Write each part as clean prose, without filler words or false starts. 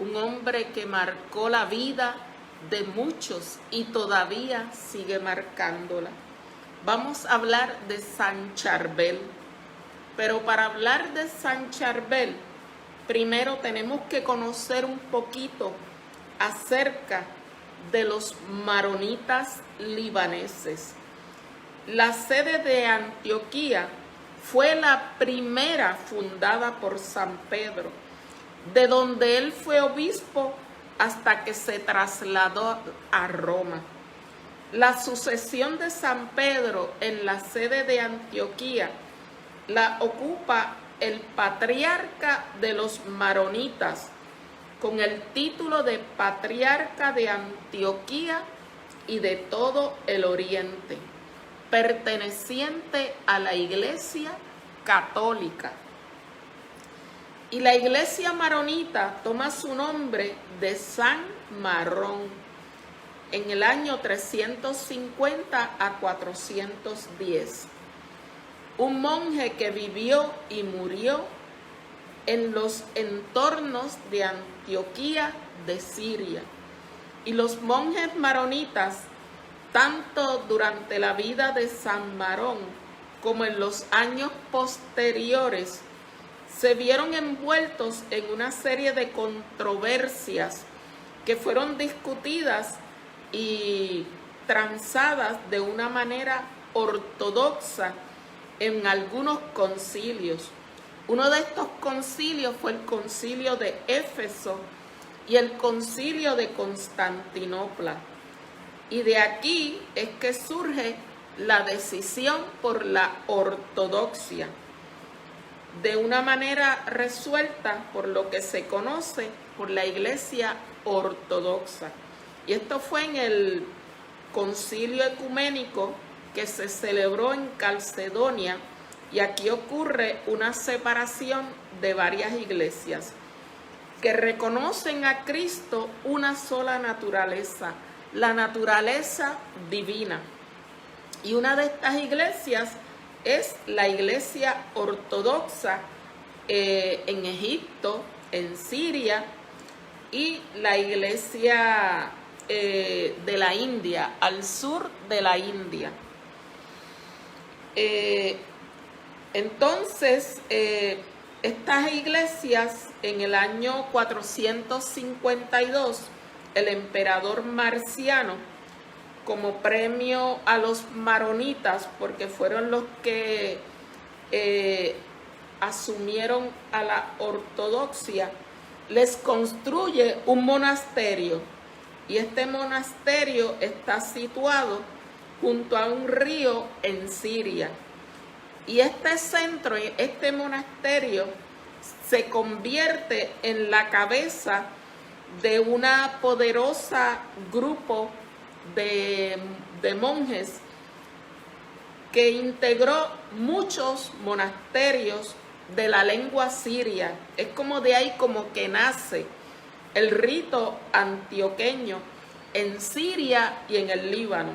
un hombre que marcó la vida de muchos y todavía sigue marcándola. Vamos a hablar de San Charbel, pero para hablar de San Charbel, primero tenemos que conocer un poquito acerca de los maronitas libaneses. La sede de Antioquía fue la primera fundada por San Pedro, de donde él fue obispo hasta que se trasladó a Roma. La sucesión de San Pedro en la sede de Antioquía la ocupa el patriarca de los maronitas, con el título de patriarca de Antioquía y de todo el Oriente, perteneciente a la Iglesia Católica. Y la Iglesia maronita toma su nombre de San Marón en el año 350 a 410. Un monje que vivió y murió en los entornos de Antioquía de Siria. Y los monjes maronitas, tanto durante la vida de San Marón como en los años posteriores, se vieron envueltos en una serie de controversias que fueron discutidas y transadas de una manera ortodoxa en algunos concilios. Uno de estos concilios fue el concilio de Éfeso y el concilio de Constantinopla. Y de aquí es que surge la decisión por la ortodoxia, de una manera resuelta por lo que se conoce por la Iglesia Ortodoxa. Y esto fue en el concilio ecuménico que se celebró en Calcedonia, y aquí ocurre una separación de varias iglesias que reconocen a Cristo una sola naturaleza, la naturaleza divina. Y una de estas iglesias es la Iglesia Ortodoxa en Egipto, en Siria, y la Iglesia de la India, al sur de la India. Entonces, estas iglesias, en el año 452, el emperador Marciano, como premio a los maronitas, porque fueron los que asumieron a la ortodoxia, les construye un monasterio. Y este monasterio está situado junto a un río en Siria. Y este centro, este monasterio, se convierte en la cabeza de una poderosa grupo de monjes que integró muchos monasterios de la lengua siria. Es como de ahí como que nace el rito antioqueño en Siria y en el Líbano.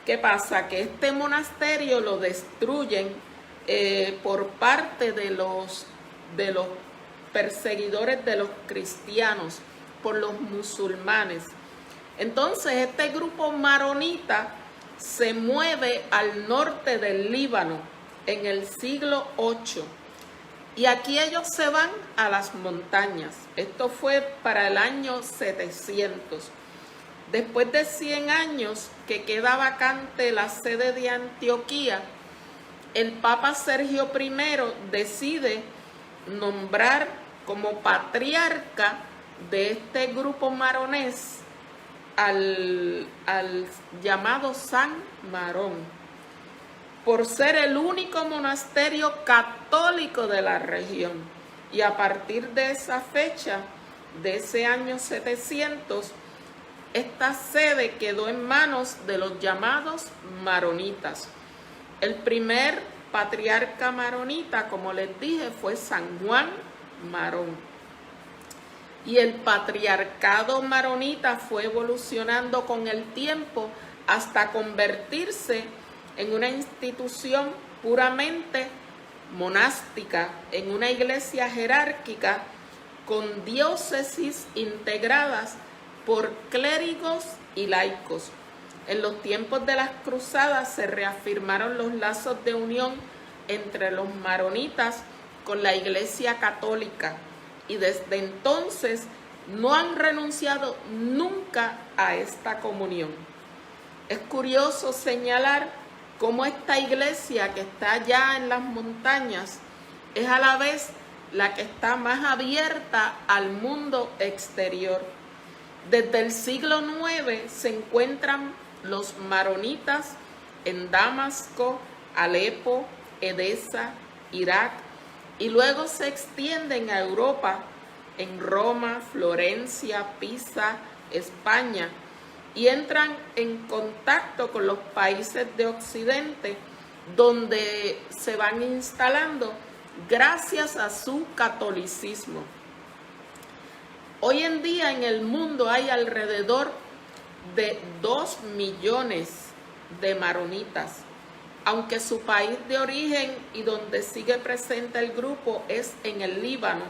¿Qué pasa? Que este monasterio lo destruyen por parte de los perseguidores de los cristianos, por los musulmanes. Entonces este grupo maronita se mueve al norte del Líbano en el siglo VIII. Y aquí ellos se van a las montañas. Esto fue para el año 700. Después de 100 años que queda vacante la sede de Antioquía, el Papa Sergio I decide nombrar como patriarca de este grupo maronés al llamado San Marón, por ser el único monasterio católico de la región. Y a partir de esa fecha, de ese año 700, esta sede quedó en manos de los llamados maronitas. El primer patriarca maronita, como les dije, fue San Juan Marón. Y el patriarcado maronita fue evolucionando con el tiempo hasta convertirse en una institución puramente monástica, en una iglesia jerárquica con diócesis integradas por clérigos y laicos. En los tiempos de las cruzadas se reafirmaron los lazos de unión entre los maronitas con la Iglesia Católica y desde entonces no han renunciado nunca a esta comunión. Es curioso señalar cómo esta iglesia que está allá en las montañas es a la vez la que está más abierta al mundo exterior. Desde el siglo IX se encuentran los maronitas en Damasco, Alepo, Edesa, Irak, y luego se extienden a Europa, en Roma, Florencia, Pisa, España, y entran en contacto con los países de Occidente, donde se van instalando gracias a su catolicismo. Hoy en día en el mundo hay alrededor de 2 millones de maronitas, aunque su país de origen y donde sigue presente el grupo es en el Líbano,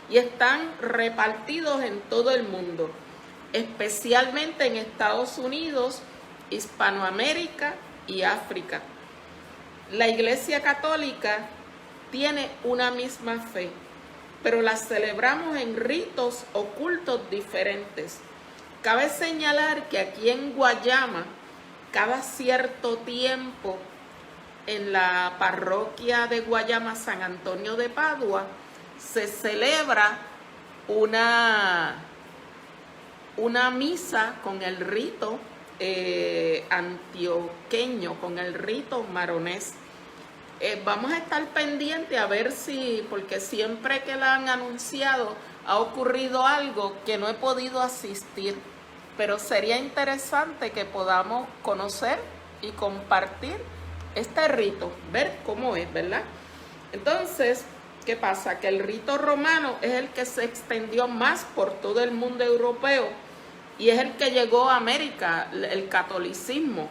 y están repartidos en todo el mundo, especialmente en Estados Unidos, Hispanoamérica y África. La Iglesia Católica tiene una misma fe, pero la celebramos en ritos o cultos diferentes. Cabe señalar que aquí en Guayama, cada cierto tiempo, en la parroquia de Guayama San Antonio de Padua, se celebra una misa con el rito antioqueño, con el rito maronés. Vamos a estar pendientes a ver si, porque siempre que la han anunciado ha ocurrido algo que no he podido asistir, pero sería interesante que podamos conocer y compartir este rito, ver cómo es, ¿verdad? Entonces, ¿qué pasa? Que el rito romano es el que se extendió más por todo el mundo europeo y es el que llegó a América, el catolicismo.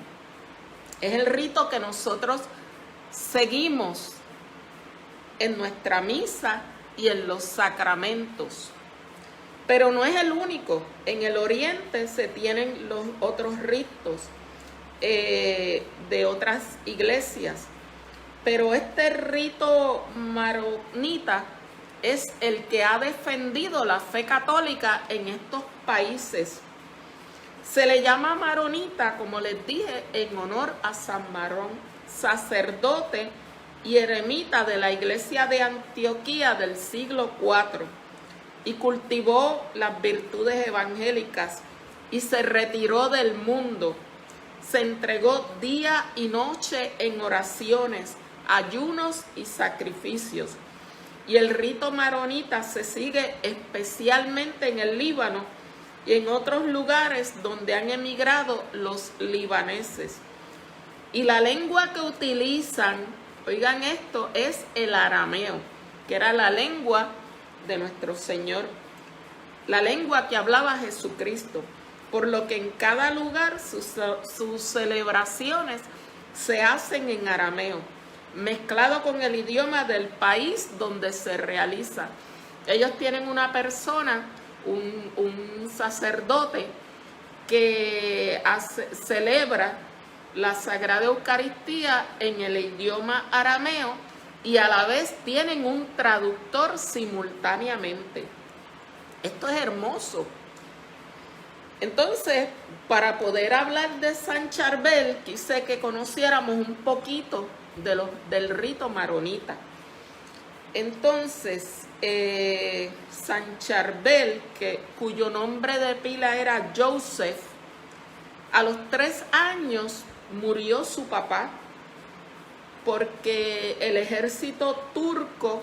Es el rito que nosotros seguimos en nuestra misa y en los sacramentos. Pero no es el único. En el oriente se tienen los otros ritos de otras iglesias. Pero este rito maronita es el que ha defendido la fe católica en estos países. Se le llama maronita, como les dije, en honor a San Marón, sacerdote y eremita de la iglesia de Antioquía del siglo IV, y cultivó las virtudes evangélicas y se retiró del mundo. Se entregó día y noche en oraciones, ayunos y sacrificios. Y el rito maronita se sigue especialmente en el Líbano y en otros lugares donde han emigrado los libaneses. Y la lengua que utilizan, oigan esto, es el arameo, que era la lengua de nuestro Señor, la lengua que hablaba Jesucristo, por lo que en cada lugar sus celebraciones se hacen en arameo, mezclado con el idioma del país donde se realiza. Ellos tienen una persona, un sacerdote, que celebra la Sagrada Eucaristía en el idioma arameo y a la vez tienen un traductor simultáneamente. Esto es hermoso. Entonces, para poder hablar de San Charbel, quise que conociéramos un poquito del rito maronita. Entonces, San Charbel, cuyo nombre de pila era Joseph, a los 3 años murió su papá porque el ejército turco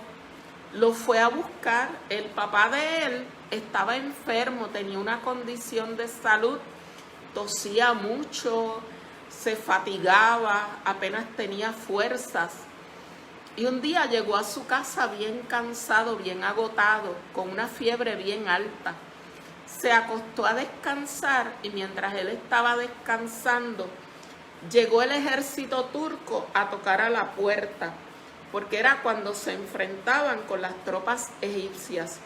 lo fue a buscar. El papá de él estaba enfermo, tenía una condición de salud, tosía mucho, se fatigaba, apenas tenía fuerzas. Y un día llegó a su casa bien cansado, bien agotado, con una fiebre bien alta. Se acostó a descansar y mientras él estaba descansando, llegó el ejército turco a tocar a la puerta, porque era cuando se enfrentaban con las tropas egipcias.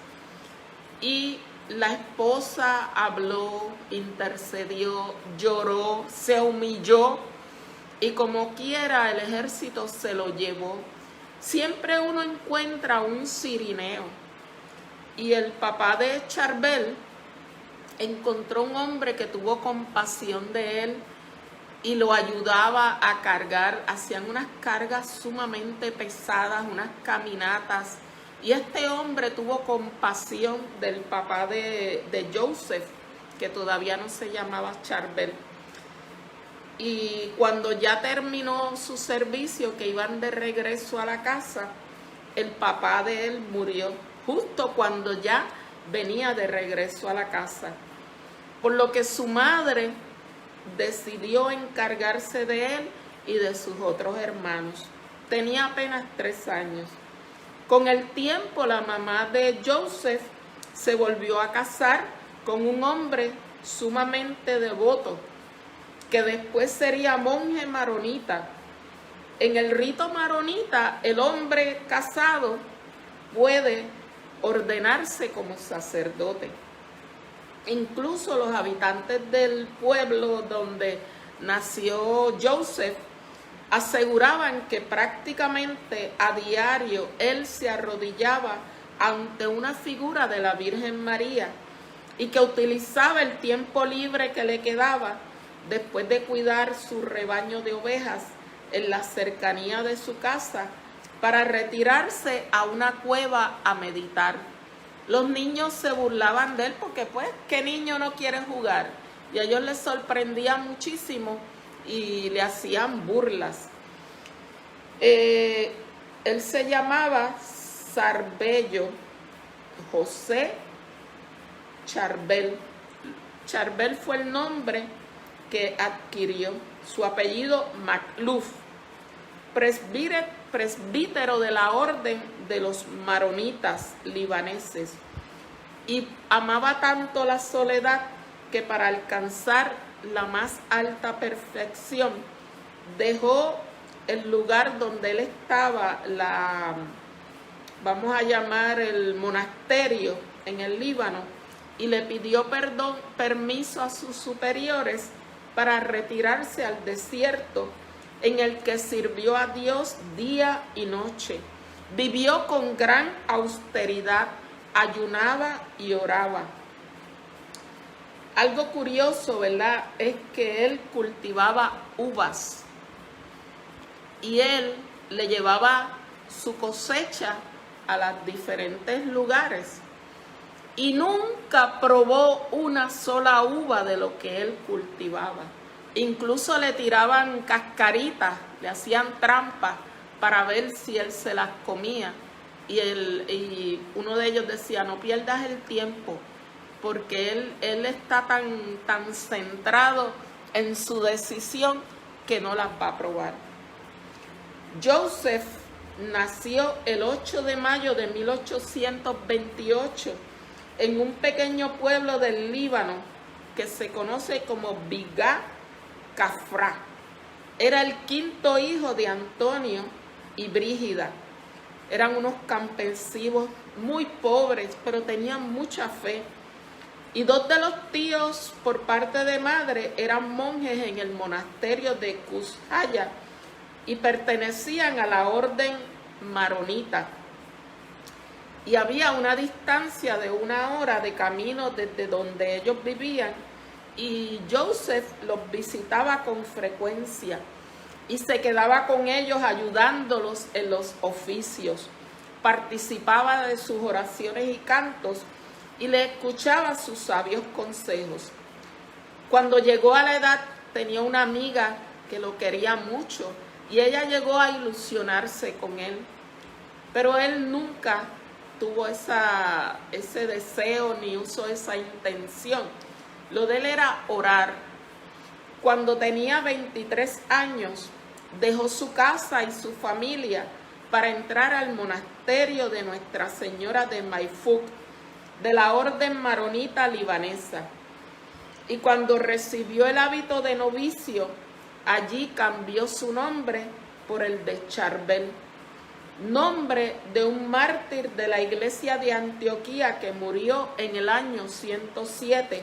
y la esposa habló, intercedió, lloró, se humilló y como quiera el ejército se lo llevó. Siempre uno encuentra un cirineo y el papá de Charbel encontró un hombre que tuvo compasión de él y lo ayudaba a cargar. Hacían unas cargas sumamente pesadas, unas caminatas. Y este hombre tuvo compasión del papá de Joseph, que todavía no se llamaba Charbel. Y cuando ya terminó su servicio, que iban de regreso a la casa, el papá de él murió justo cuando ya venía de regreso a la casa. Por lo que su madre decidió encargarse de él y de sus otros hermanos. Tenía apenas 3 años. Con el tiempo, la mamá de Joseph se volvió a casar con un hombre sumamente devoto, que después sería monje maronita. En el rito maronita, el hombre casado puede ordenarse como sacerdote. Incluso los habitantes del pueblo donde nació Joseph aseguraban que prácticamente a diario él se arrodillaba ante una figura de la Virgen María y que utilizaba el tiempo libre que le quedaba después de cuidar su rebaño de ovejas en la cercanía de su casa para retirarse a una cueva a meditar. Los niños se burlaban de él porque, pues, ¿qué niño no quiere jugar? Y a ellos les sorprendía muchísimo y le hacían burlas. Él se llamaba Sarbello José Charbel. Charbel fue el nombre que adquirió. Su apellido Macluf, presbítero de la orden de los maronitas libaneses, y amaba tanto la soledad que para alcanzar la más alta perfección dejó el lugar donde él estaba, vamos a llamar el monasterio en el Líbano, y le pidió permiso a sus superiores para retirarse al desierto, en el que sirvió a Dios día y noche. Vivió con gran austeridad, ayunaba y oraba. Algo curioso, ¿verdad?, es que él cultivaba uvas y él le llevaba su cosecha a los diferentes lugares y nunca probó una sola uva de lo que él cultivaba. Incluso le tiraban cascaritas, le hacían trampas para ver si él se las comía. Y uno de ellos decía, no pierdas el tiempo, porque él está tan centrado en su decisión que no las va a probar. Joseph nació el 8 de mayo de 1828 en un pequeño pueblo del Líbano que se conoce como Bigá Cafrá. Era el 5º hijo de Antonio y Brígida. Eran unos campesinos muy pobres, pero tenían mucha fe. Y 2 de los tíos por parte de madre eran monjes en el monasterio de Cushaya y pertenecían a la orden maronita. Y había una distancia de 1 hora de camino desde donde ellos vivían, y Joseph los visitaba con frecuencia y se quedaba con ellos ayudándolos en los oficios. Participaba de sus oraciones y cantos y le escuchaba sus sabios consejos. Cuando llegó a la edad, tenía una amiga que lo quería mucho y ella llegó a ilusionarse con él, pero él nunca tuvo ese deseo ni usó esa intención. Lo de él era orar. Cuando tenía 23 años, dejó su casa y su familia para entrar al monasterio de Nuestra Señora de Maifuk, de la orden maronita libanesa. Y cuando recibió el hábito de novicio, allí cambió su nombre por el de Charbel. nombre de un mártir de la iglesia de Antioquía que murió en el año 107